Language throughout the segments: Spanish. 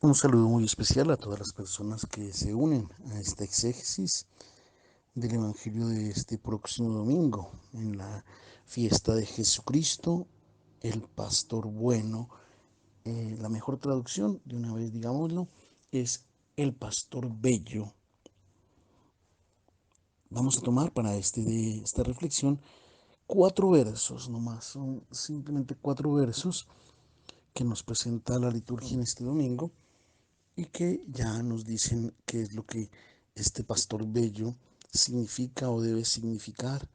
Un saludo muy especial a todas las personas que se unen a esta exégesis del Evangelio de este próximo domingo, en la fiesta de Jesucristo, el Pastor Bueno. La mejor traducción, de una vez digámoslo, es el Pastor Bello. Vamos a tomar para esta reflexión 4 versos nomás, son simplemente 4 versos que nos presenta la liturgia en este domingo y que ya nos dicen qué es lo que este pastor bello significa o debe significar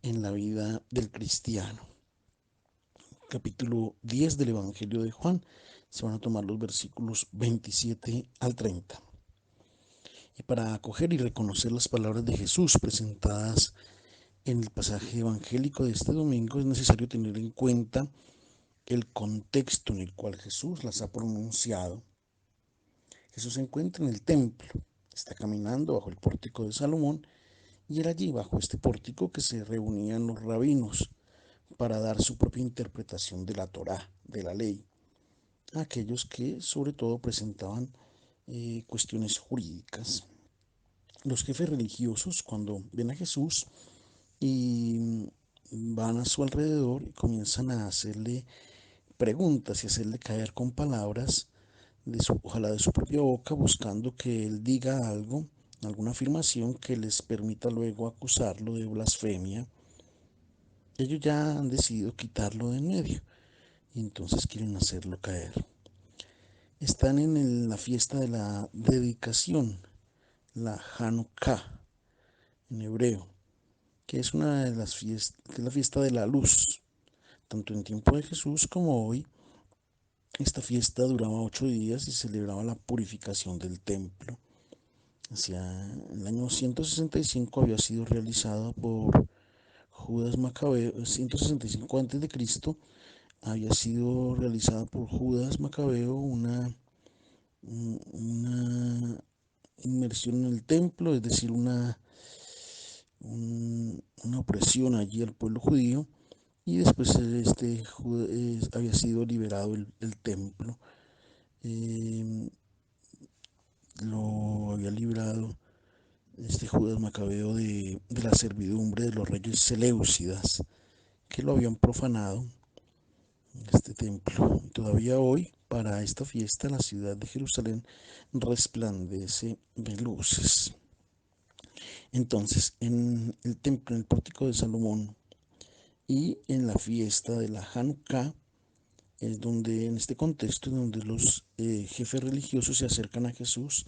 en la vida del cristiano. Capítulo 10 del Evangelio de Juan. Se van a tomar los versículos 27 al 30. Y para acoger y reconocer las palabras de Jesús presentadas en el pasaje evangélico de este domingo, es necesario tener en cuenta el contexto en el cual Jesús las ha pronunciado. Jesús se encuentra en el templo, está caminando bajo el pórtico de Salomón y era allí, bajo este pórtico, que se reunían los rabinos para dar su propia interpretación de la Torá, de la ley, a aquellos que sobre todo presentaban cuestiones jurídicas. Los jefes religiosos, cuando ven a Jesús y van a su alrededor y comienzan a hacerle preguntas y hacerle caer con palabras, ojalá de su propia boca, buscando que él diga algo, alguna afirmación que les permita luego acusarlo de blasfemia. Ellos ya han decidido quitarlo de en medio y entonces quieren hacerlo caer. Están en la fiesta de la dedicación, la Hanukkah en hebreo, que es una de las fiestas, que es la fiesta de la luz. Tanto en tiempo de Jesús como hoy, esta fiesta duraba 8 días y celebraba la purificación del templo. Hacia el año 165 había sido realizada por Judas Macabeo. 165 a.C. había sido realizada por Judas Macabeo una inmersión en el templo, es decir, una opresión allí al pueblo judío, y después había sido liberado el templo. Eh, lo había librado Judas Macabeo de la servidumbre de los reyes seleucidas que lo habían profanado este templo. Todavía hoy, para esta fiesta, la ciudad de Jerusalén resplandece de luces. Entonces, en el templo, en el pórtico de Salomón y en la fiesta de la Hanukkah, es donde, en este contexto, es donde los jefes religiosos se acercan a Jesús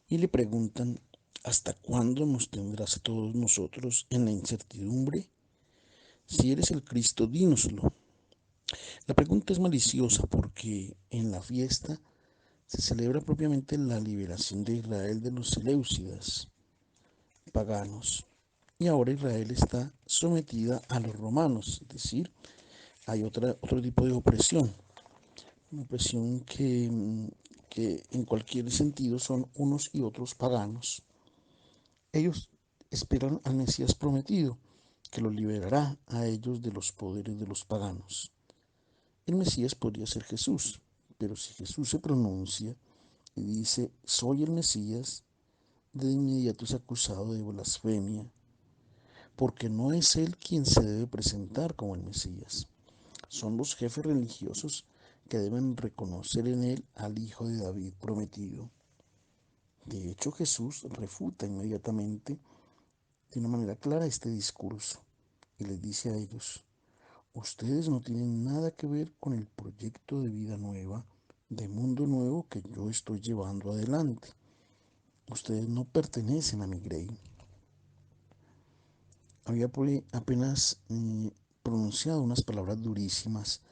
y le preguntan: ¿hasta cuándo nos tendrás a todos nosotros en la incertidumbre? Si eres el Cristo, dínoslo. La pregunta es maliciosa porque en la fiesta se celebra propiamente la liberación de Israel de los seleucidas, paganos. Y ahora Israel está sometida a los romanos, es decir, hay otro tipo de opresión, una opresión que en cualquier sentido son unos y otros paganos. Ellos esperan al Mesías prometido, que los liberará a ellos de los poderes de los paganos. El Mesías podría ser Jesús, pero si Jesús se pronuncia y dice: soy el Mesías, de inmediato es acusado de blasfemia, porque no es él quien se debe presentar como el Mesías. Son los jefes religiosos que deben reconocer en él al Hijo de David prometido. De hecho, Jesús refuta inmediatamente, de una manera clara, este discurso y les dice a ellos: ustedes no tienen nada que ver con el proyecto de vida nueva, de mundo nuevo que yo estoy llevando adelante. Ustedes no pertenecen a mi grey. Había apenas pronunciado unas palabras durísimas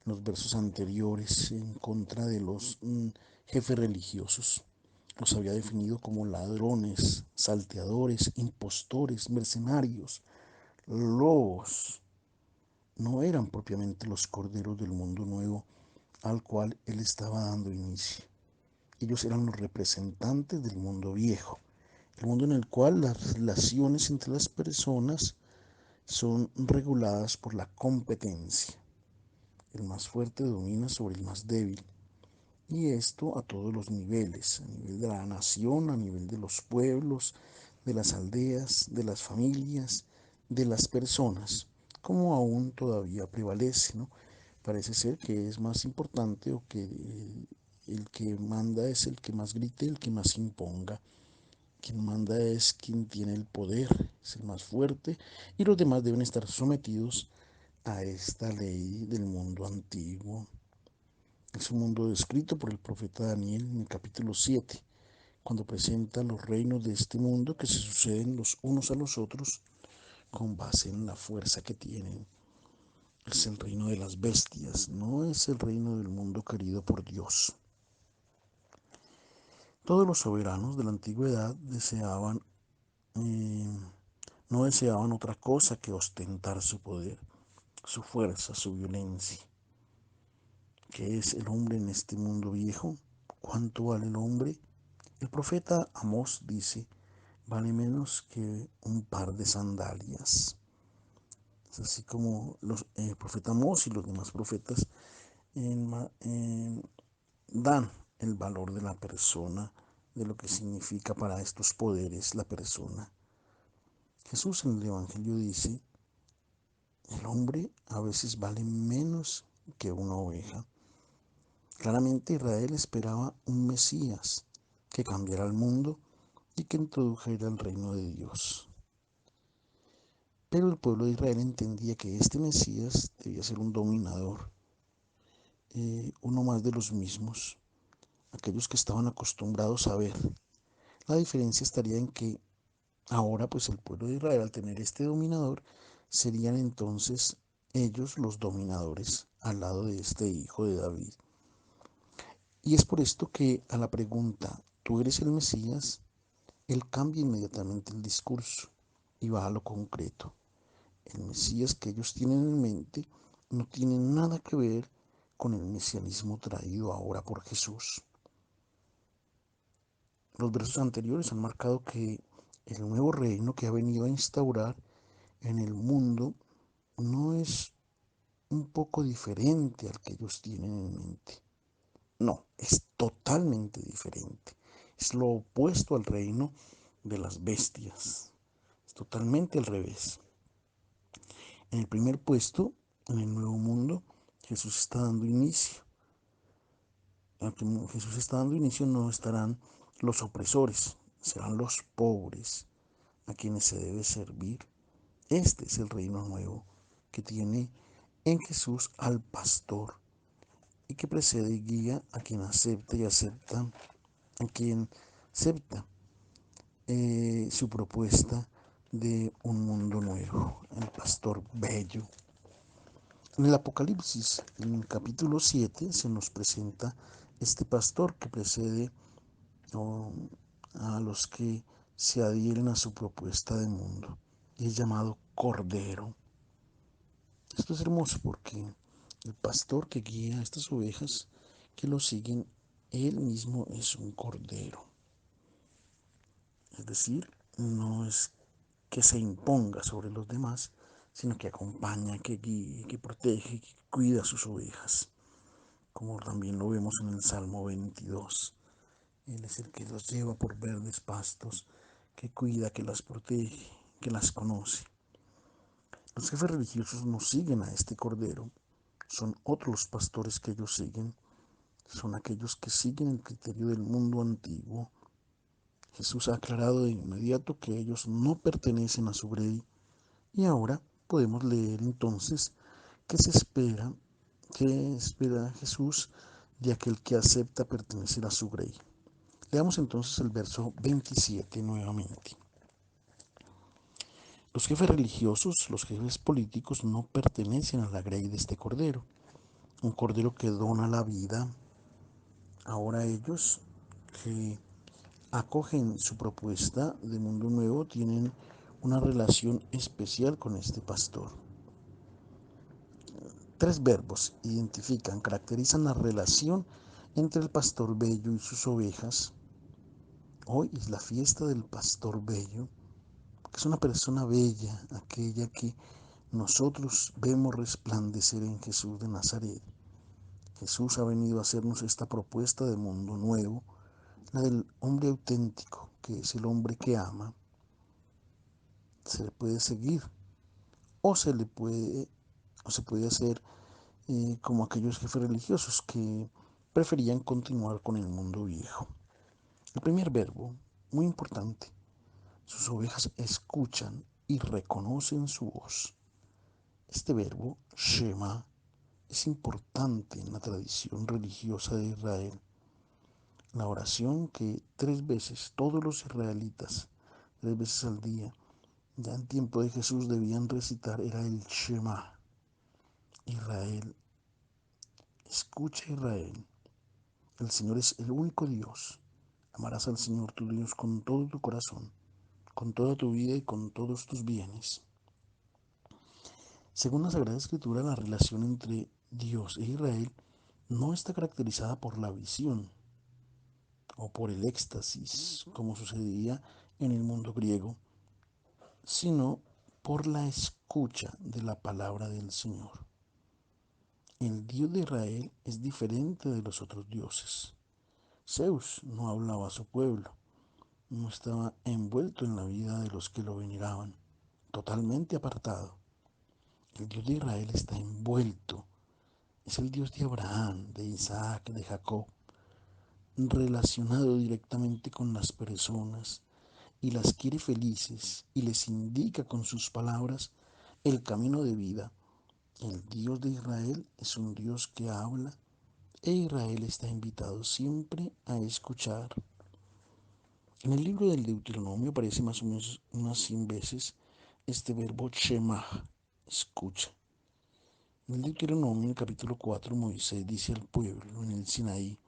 en los versos anteriores en contra de los jefes religiosos. Los había definido como ladrones, salteadores, impostores, mercenarios, lobos. No eran propiamente los corderos del mundo nuevo al cual él estaba dando inicio. Ellos eran los representantes del mundo viejo, el mundo en el cual las relaciones entre las personas son reguladas por la competencia. El más fuerte domina sobre el más débil Y esto a todos los niveles, a nivel de la nación, a nivel de los pueblos, de las aldeas, de las familias, de las personas, como aún todavía prevalece, ¿no? Parece ser que es más importante o que el que manda es el que más grite, el que más imponga. Quien manda es quien tiene el poder, es el más fuerte, y los demás deben estar sometidos a esta ley del mundo antiguo. Es un mundo descrito por el profeta Daniel en el capítulo 7, cuando presenta los reinos de este mundo que se suceden los unos a los otros con base en la fuerza que tienen. Es el reino de las bestias, no es el reino del mundo querido por Dios. Todos los soberanos de la antigüedad eh, no deseaban otra cosa que ostentar su poder, su fuerza, su violencia. ¿Qué es el hombre en este mundo viejo? ¿Cuánto vale el hombre? El profeta Amós dice, vale menos que un par de sandalias. Es así como el profeta Amós y los demás profetas dan el valor de la persona, de lo que significa para estos poderes la persona. Jesús en el Evangelio dice, el hombre a veces vale menos que una oveja. Claramente Israel esperaba un Mesías que cambiara el mundo y que introdujera el reino de Dios. Pero el pueblo de Israel entendía que este Mesías debía ser un dominador, uno más de los mismos, aquellos que estaban acostumbrados a ver. La diferencia estaría en que ahora pues el pueblo de Israel al tener este dominador serían entonces ellos los dominadores al lado de este hijo de David. Y es por esto que a la pregunta, ¿tú eres el Mesías?, él cambia inmediatamente el discurso y va a lo concreto. El Mesías que ellos tienen en mente no tiene nada que ver con el mesianismo traído ahora por Jesús. Los versos anteriores han marcado que el nuevo reino que ha venido a instaurar en el mundo no es un poco diferente al que ellos tienen en mente. No, es totalmente diferente. Es lo opuesto al reino de las bestias. Es totalmente al revés. En el primer puesto, en el nuevo mundo, Jesús está dando inicio. Jesús está dando inicio, no estarán los opresores, serán los pobres a quienes se debe servir. Este es el reino nuevo que tiene en Jesús al pastor y que precede y guía a quien acepta y acepta, a quien acepta su propuesta de un mundo nuevo, el pastor bello. En el Apocalipsis, en el capítulo 7, se nos presenta este pastor que precede a los que se adhieren a su propuesta de mundo. Y es llamado Cordero. Esto es hermoso porque el pastor que guía a estas ovejas que lo siguen, él mismo es un cordero. Es decir, no es que se imponga sobre los demás, sino que acompaña, que guíe, que protege, que cuida a sus ovejas, como también lo vemos en el Salmo 22. Él es el que los lleva por verdes pastos, que cuida, que las protege, que las conoce. Los jefes religiosos no siguen a este cordero, son otros los pastores que ellos siguen, son aquellos que siguen el criterio del mundo antiguo. Jesús ha aclarado de inmediato que ellos no pertenecen a su grey y ahora podemos leer entonces qué se espera, qué espera Jesús de aquel que acepta pertenecer a su grey. Leamos entonces el verso 27 nuevamente. Los jefes religiosos, los jefes políticos no pertenecen a la grey de este cordero, un cordero que dona la vida. Ahora ellos que acogen su propuesta de mundo nuevo tienen una relación especial con este pastor. Tres verbos identifican, caracterizan la relación entre el pastor bello y sus ovejas. Hoy es la fiesta del pastor bello, que es una persona bella, aquella que nosotros vemos resplandecer en Jesús de Nazaret. Jesús ha venido a hacernos esta propuesta de mundo nuevo, la del hombre auténtico, que es el hombre que ama. Se le puede seguir o se puede hacer como aquellos jefes religiosos que preferían continuar con el mundo viejo. El primer verbo, muy importante, sus ovejas escuchan y reconocen su voz. Este verbo, Shema, es importante en la tradición religiosa de Israel. La oración que 3 veces todos los israelitas, 3 veces al día, ya en tiempo de Jesús debían recitar era el Shema. Israel, escucha Israel, el Señor es el único Dios. Amarás al Señor tu Dios con todo tu corazón, con toda tu vida y con todos tus bienes. Según la Sagrada Escritura, la relación entre Dios e Israel no está caracterizada por la visión o por el éxtasis, como sucedía en el mundo griego, sino por la escucha de la palabra del Señor. El Dios de Israel es diferente de los otros dioses. Zeus no hablaba a su pueblo, no estaba envuelto en la vida de los que lo veneraban, totalmente apartado. El Dios de Israel está envuelto, es el Dios de Abraham, de Isaac, de Jacob, relacionado directamente con las personas y las quiere felices y les indica con sus palabras el camino de vida. El Dios de Israel es un Dios que habla e Israel está invitado siempre a escuchar. En el libro del Deuteronomio aparece más o menos unas 100 veces este verbo Shema, escucha. En el Deuteronomio, en el capítulo 4, Moisés dice al pueblo en el Sinaí: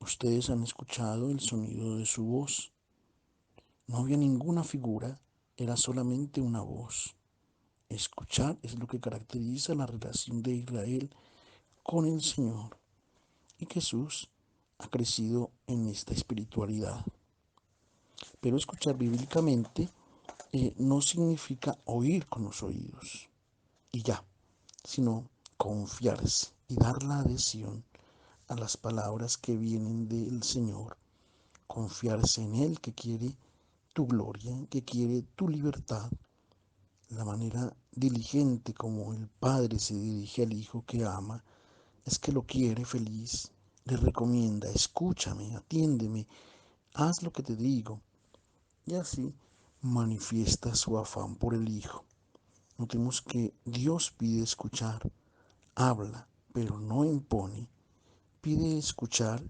ustedes han escuchado el sonido de su voz. No había ninguna figura, era solamente una voz. Escuchar es lo que caracteriza la relación de Israel con el Señor. Y Jesús ha crecido en esta espiritualidad. Pero escuchar bíblicamente no significa oír con los oídos y ya, sino confiarse y dar la adhesión a las palabras que vienen del Señor. Confiarse en Él, que quiere tu gloria, que quiere tu libertad. La manera diligente como el Padre se dirige al Hijo que ama es que lo quiere feliz. Le recomienda: escúchame, atiéndeme, haz lo que te digo. Y así manifiesta su afán por el Hijo. Notemos que Dios pide escuchar, habla, pero no impone. Pide escuchar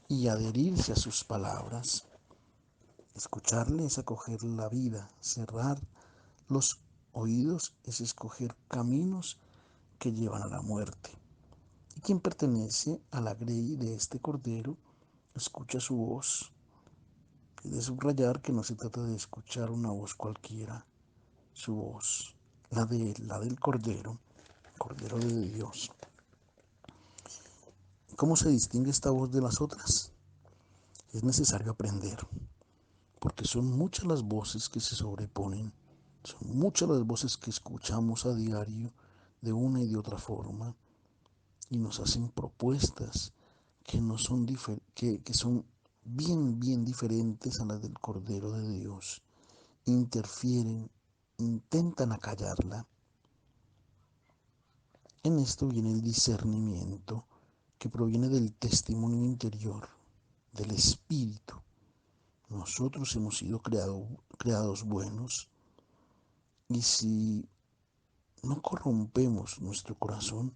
y adherirse a sus palabras. Escucharle es acoger la vida, cerrar los oídos es escoger caminos que llevan a la muerte. Y quien pertenece a la grey de este cordero escucha su voz. Y de subrayar que no se trata de escuchar una voz cualquiera, su voz, la de él, la del cordero, cordero de Dios. ¿Cómo se distingue esta voz de las otras? Es necesario aprender, porque son muchas las voces que se sobreponen, son muchas las voces que escuchamos a diario de una y de otra forma y nos hacen propuestas que no son que son bien diferentes a las del Cordero de Dios. Interfieren, intentan acallarla. En esto viene el discernimiento que proviene del testimonio interior, del espíritu. Nosotros hemos sido creados buenos y si no corrompemos nuestro corazón,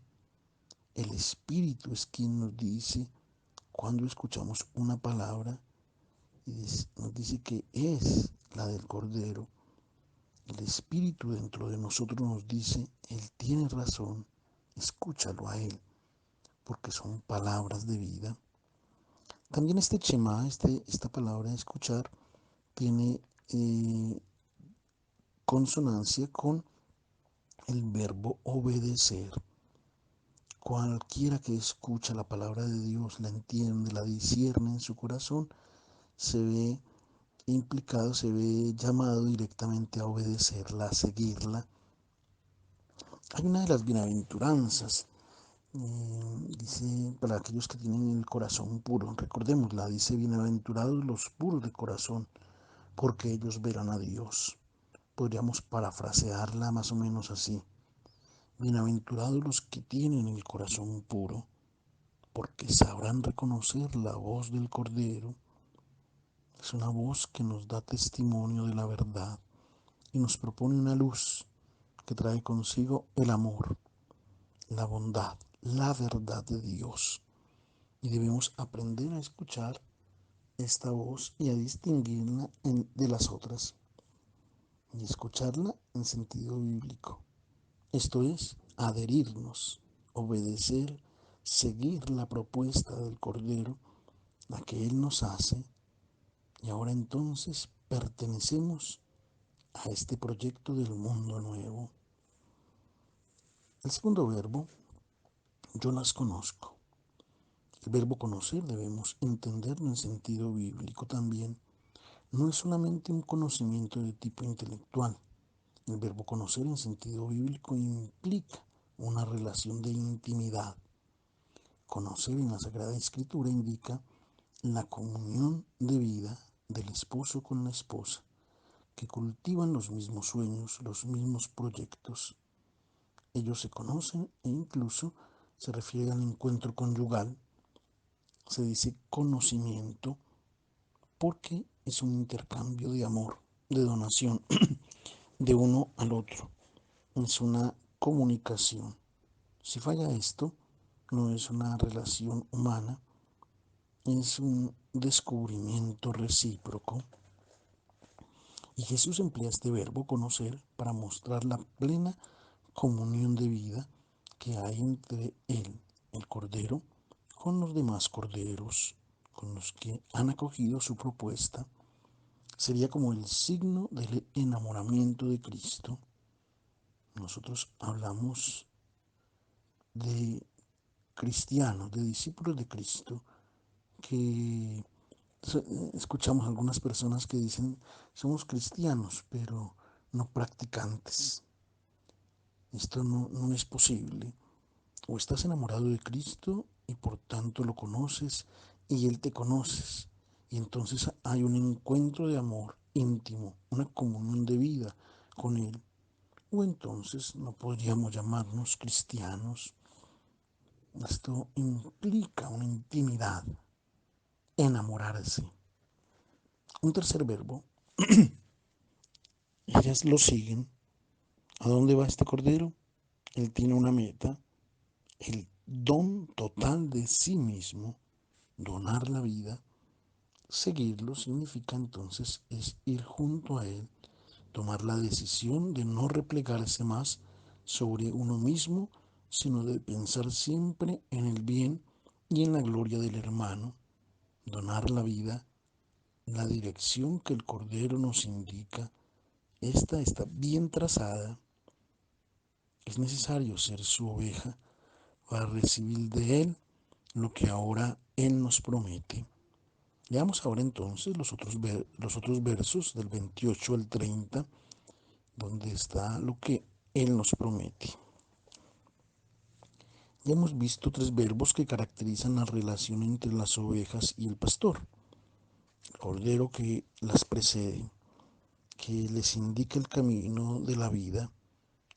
el espíritu es quien nos dice cuando escuchamos una palabra y nos dice que es la del Cordero. El espíritu dentro de nosotros nos dice: Él tiene razón, escúchalo a Él, porque son palabras de vida. También este Shema, esta palabra de escuchar, tiene consonancia con el verbo obedecer. Cualquiera que escucha la palabra de Dios, la entiende, la discierne en su corazón, se ve implicado, se ve llamado directamente a obedecerla, a seguirla. Hay una de las bienaventuranzas Dice, para aquellos que tienen el corazón puro, recordémosla, dice, bienaventurados los puros de corazón, porque ellos verán a Dios. Podríamos parafrasearla más o menos así. Bienaventurados los que tienen el corazón puro, porque sabrán reconocer la voz del Cordero. Es una voz que nos da testimonio de la verdad y nos propone una luz que trae consigo el amor, la bondad, la verdad de Dios. Y debemos aprender a escuchar esta voz y a distinguirla de las otras y escucharla en sentido bíblico. Esto es, adherirnos, obedecer, seguir la propuesta del Cordero, la que Él nos hace, y ahora entonces pertenecemos a este proyecto del mundo nuevo. El segundo verbo, yo las conozco. El verbo conocer debemos entenderlo en sentido bíblico también. No es solamente un conocimiento de tipo intelectual. El verbo conocer en sentido bíblico implica una relación de intimidad. Conocer en la Sagrada Escritura indica la comunión de vida del esposo con la esposa, que cultivan los mismos sueños, los mismos proyectos. Ellos se conocen e incluso se refiere al encuentro conyugal. Se dice conocimiento porque es un intercambio de amor, de donación de uno al otro. Es una comunicación. Si falla esto, no es una relación humana, es un descubrimiento recíproco. Y Jesús emplea este verbo conocer para mostrar la plena comunión de vida que hay entre Él, el Cordero, con los demás corderos, con los que han acogido su propuesta. Sería como el signo del enamoramiento de Cristo. Nosotros hablamos de cristianos, de discípulos de Cristo, que escuchamos algunas personas que dicen somos cristianos, pero no practicantes. Esto no es posible. O estás enamorado de Cristo y por tanto lo conoces y Él te conoces. Y entonces hay un encuentro de amor íntimo, una comunión de vida con Él. O entonces no podríamos llamarnos cristianos. Esto implica una intimidad, enamorarse. Un tercer verbo, ellas lo siguen. ¿A dónde va este cordero? Él tiene una meta, el don total de sí mismo, donar la vida. Seguirlo significa entonces es ir junto a Él, tomar la decisión de no replegarse más sobre uno mismo, sino de pensar siempre en el bien y en la gloria del hermano, donar la vida, la dirección que el Cordero nos indica. Esta está bien trazada. Es necesario ser su oveja para recibir de Él lo que ahora Él nos promete. Leamos ahora entonces los otros versos del 28 al 30, donde está lo que Él nos promete. Ya hemos visto tres verbos que caracterizan la relación entre las ovejas y el pastor. El cordero que las precede, que les indica el camino de la vida.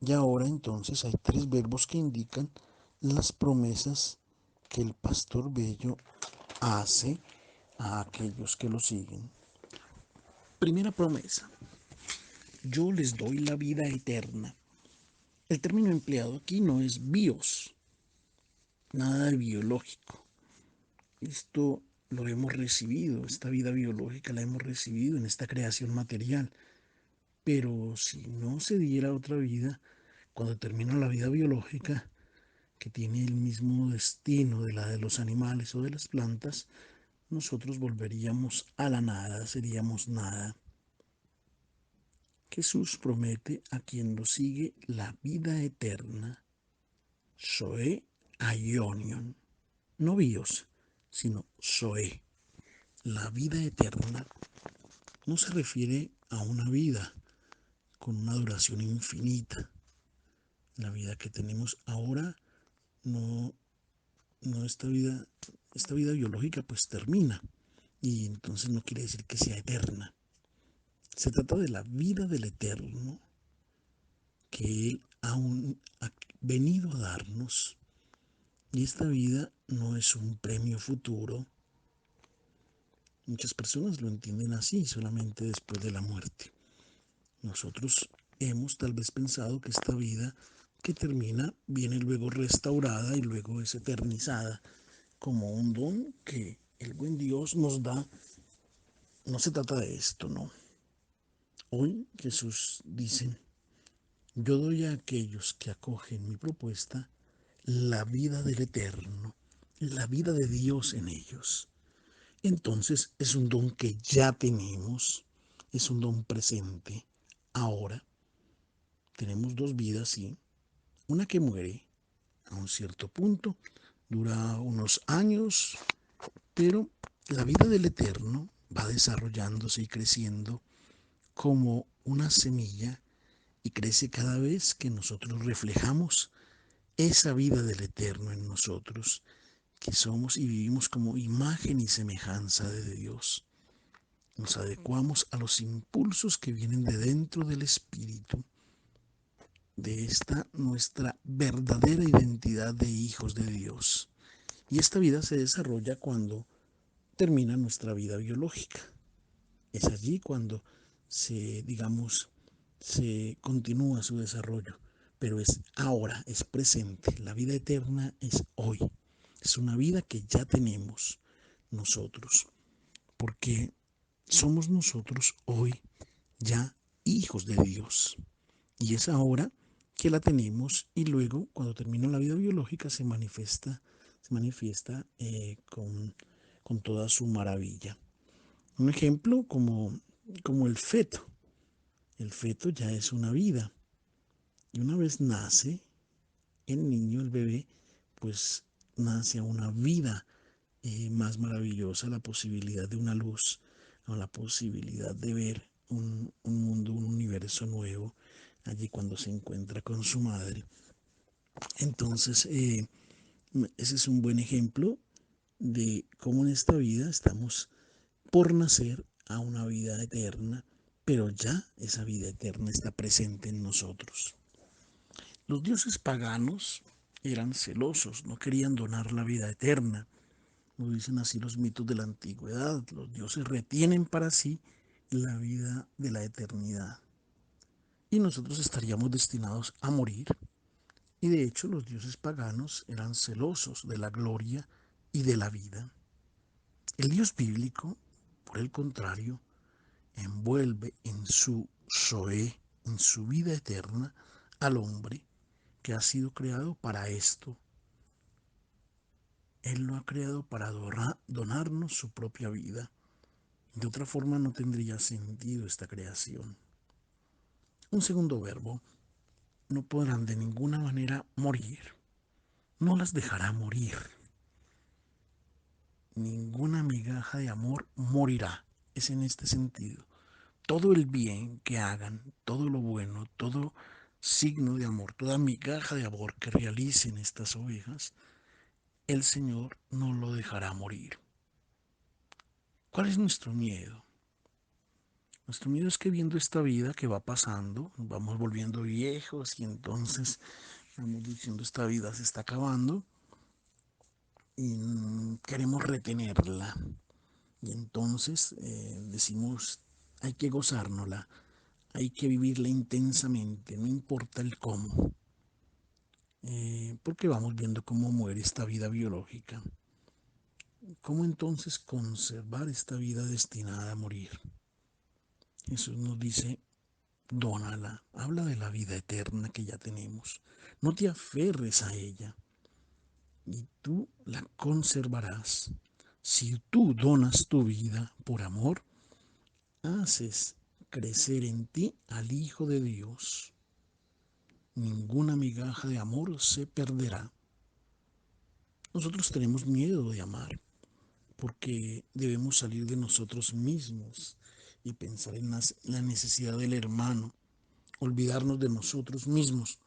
Y ahora entonces hay tres verbos que indican las promesas que el pastor bello hace a aquellos que lo siguen. Primera promesa, yo les doy la vida eterna. El término empleado aquí no es bios, nada de biológico. Esto lo hemos recibido, esta vida biológica la hemos recibido en esta creación material. Pero si no se diera otra vida, cuando termina la vida biológica, que tiene el mismo destino de la de los animales o de las plantas, nosotros volveríamos a la nada, seríamos nada. Jesús promete a quien lo sigue la vida eterna, Zoe Aionion, no bios, sino Zoe. La vida eterna no se refiere a una vida con una duración infinita. La vida que tenemos ahora no no esta vida biológica pues termina y entonces no quiere decir que sea eterna. Se trata de la vida del Eterno que Él aún ha venido a darnos. Y esta vida no es un premio futuro. Muchas personas lo entienden así, solamente después de la muerte. Nosotros hemos tal vez pensado que esta vida que termina viene luego restaurada y luego es eternizada como un don que el buen Dios nos da. No se trata de esto, no. Hoy Jesús dice, yo doy a aquellos que acogen mi propuesta la vida del Eterno, la vida de Dios en ellos. Entonces es un don que ya tenemos, es un don presente. Ahora tenemos dos vidas, sí. Una que muere a un cierto punto, dura unos años, pero la vida del Eterno va desarrollándose y creciendo como una semilla y crece cada vez que nosotros reflejamos esa vida del Eterno en nosotros, que somos y vivimos como imagen y semejanza de Dios. Nos adecuamos a los impulsos que vienen de dentro del Espíritu, de esta nuestra verdadera identidad de hijos de Dios. Y esta vida se desarrolla cuando termina nuestra vida biológica. Es allí cuando se continúa su desarrollo, pero es ahora, es presente. La vida eterna es hoy. Es una vida que ya tenemos nosotros, porque somos nosotros hoy ya hijos de Dios. Y es ahora que la tenemos y luego, cuando termina la vida biológica, se manifiesta con toda su maravilla. Un ejemplo como el feto. El feto ya es una vida. Y una vez nace, el niño, el bebé, pues nace a una vida más maravillosa, la posibilidad de una luz, o la posibilidad de ver un mundo, un universo nuevo, allí cuando se encuentra con su madre. Entonces, ese es un buen ejemplo de cómo en esta vida estamos por nacer a una vida eterna, pero ya esa vida eterna está presente en nosotros. Los dioses paganos eran celosos, no querían donar la vida eterna. Lo dicen así los mitos de la antigüedad. Los dioses retienen para sí la vida de la eternidad. Y nosotros estaríamos destinados a morir. Y de hecho los dioses paganos eran celosos de la gloria y de la vida. El Dios bíblico, por el contrario, envuelve en su Zoé, en su vida eterna, al hombre que ha sido creado para esto. Él lo ha creado para donarnos su propia vida. De otra forma no tendría sentido esta creación. Un segundo verbo, no podrán de ninguna manera morir. No las dejará morir. Ninguna migaja de amor morirá. Es en este sentido. Todo el bien que hagan, todo lo bueno, todo signo de amor, toda migaja de amor que realicen estas ovejas, el Señor no lo dejará morir. ¿Cuál es nuestro miedo? Nuestro miedo es que viendo esta vida que va pasando, nos vamos volviendo viejos y entonces vamos diciendo esta vida se está acabando y queremos retenerla. Y entonces decimos, hay que gozárnosla, hay que vivirla intensamente, no importa el cómo, porque vamos viendo cómo muere esta vida biológica. ¿Cómo entonces conservar esta vida destinada a morir? Jesús nos dice, dónala, habla de la vida eterna que ya tenemos. No te aferres a ella y tú la conservarás. Si tú donas tu vida por amor, haces crecer en ti al Hijo de Dios. Ninguna migaja de amor se perderá. Nosotros tenemos miedo de amar porque debemos salir de nosotros mismos y pensar en la necesidad del hermano, olvidarnos de nosotros mismos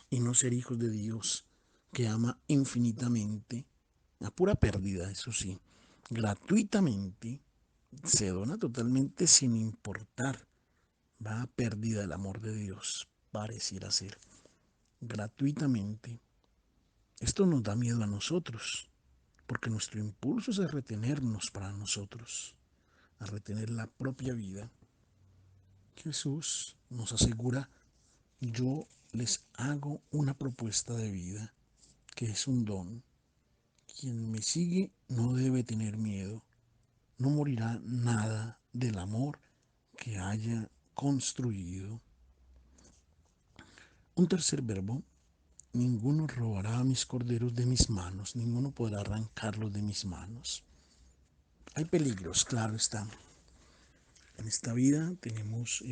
y no ser hijos de Dios, que ama infinitamente, a pura pérdida, eso sí, gratuitamente, se dona totalmente sin importar, va a pérdida el amor de Dios, pareciera ser, gratuitamente. Esto nos da miedo a nosotros, porque nuestro impulso es a retenernos para nosotros, a retener la propia vida. Jesús nos asegura: yo les hago una propuesta de vida que es un don. Quien me sigue no debe tener miedo, no morirá nada del amor que haya construido. Un tercer verbo: ninguno robará a mis corderos de mis manos, ninguno podrá arrancarlos de mis manos. Hay peligros, claro está. En esta vida tenemos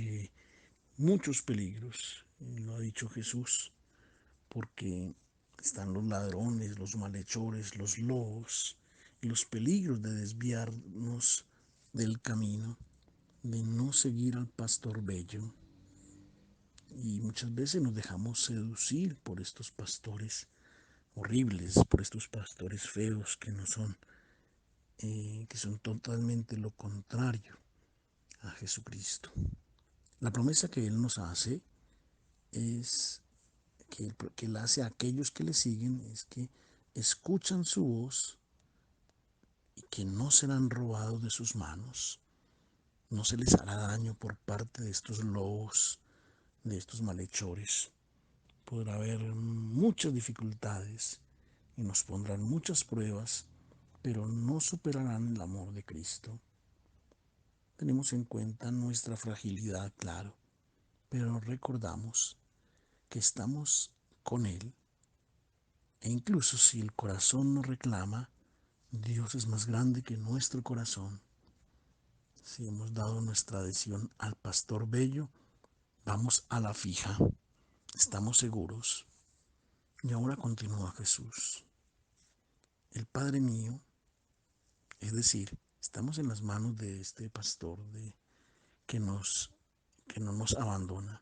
muchos peligros, lo ha dicho Jesús, porque están los ladrones, los malhechores, los lobos, y los peligros de desviarnos del camino, de no seguir al pastor bello. Y muchas veces nos dejamos seducir por estos pastores horribles, por estos pastores feos que son totalmente lo contrario a Jesucristo. La promesa que Él nos hace es que Él hace a aquellos que le siguen, es que escuchan su voz y que no serán robados de sus manos. No se les hará daño por parte de estos lobos, de estos malhechores. Podrá haber muchas dificultades y nos pondrán muchas pruebas, pero no superarán el amor de Cristo. Tenemos en cuenta nuestra fragilidad, claro, pero recordamos que estamos con Él, e incluso si el corazón nos reclama, Dios es más grande que nuestro corazón. Si hemos dado nuestra adhesión al pastor bello, vamos a la fija, estamos seguros. Y ahora continúa Jesús: el Padre mío, es decir, estamos en las manos de este pastor que, nos, que no nos abandona.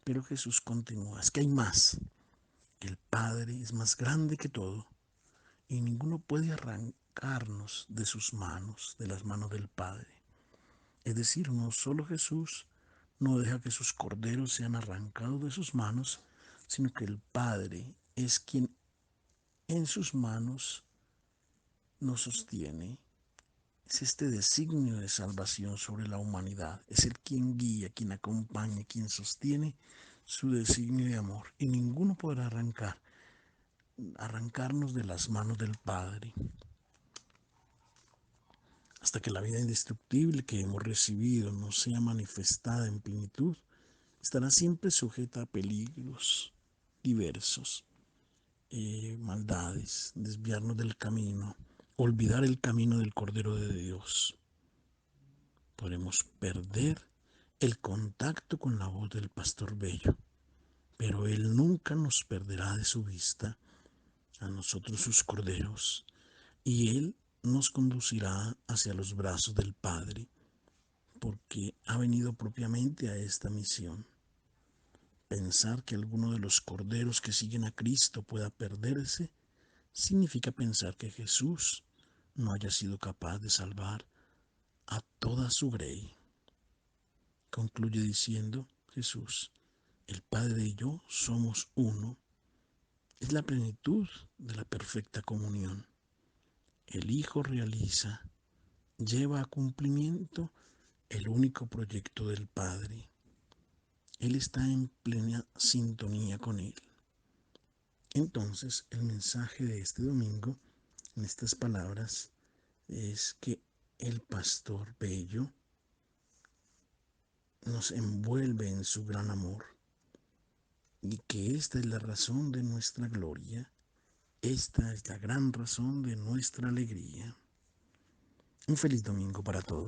Pero Jesús continúa: es que hay más. El Padre es más grande que todo y ninguno puede arrancarnos de sus manos, de las manos del Padre. Es decir, no solo Jesús no deja que sus corderos sean arrancados de sus manos, sino que el Padre es quien en sus manos nos sostiene. Es este designio de salvación sobre la humanidad. Es el quien guía, quien acompaña, quien sostiene su designio de amor. Y ninguno podrá arrancarnos de las manos del Padre. Hasta que la vida indestructible que hemos recibido no sea manifestada en plenitud, estará siempre sujeta a peligros diversos, maldades, desviarnos del camino, olvidar el camino del Cordero de Dios. Podremos perder el contacto con la voz del pastor bello, pero Él nunca nos perderá de su vista, a nosotros sus corderos, y Él nos conducirá hacia los brazos del Padre, porque ha venido propiamente a esta misión. Pensar que alguno de los corderos que siguen a Cristo pueda perderse significa pensar que Jesús no haya sido capaz de salvar a toda su grey. Concluye diciendo Jesús: el Padre y yo somos uno. Es la plenitud de la perfecta comunión. El Hijo realiza, lleva a cumplimiento el único proyecto del Padre. Él está en plena sintonía con Él. Entonces, el mensaje de este domingo, en estas palabras, es que el pastor bello nos envuelve en su gran amor y que esta es la razón de nuestra gloria, esta es la gran razón de nuestra alegría. Un feliz domingo para todos.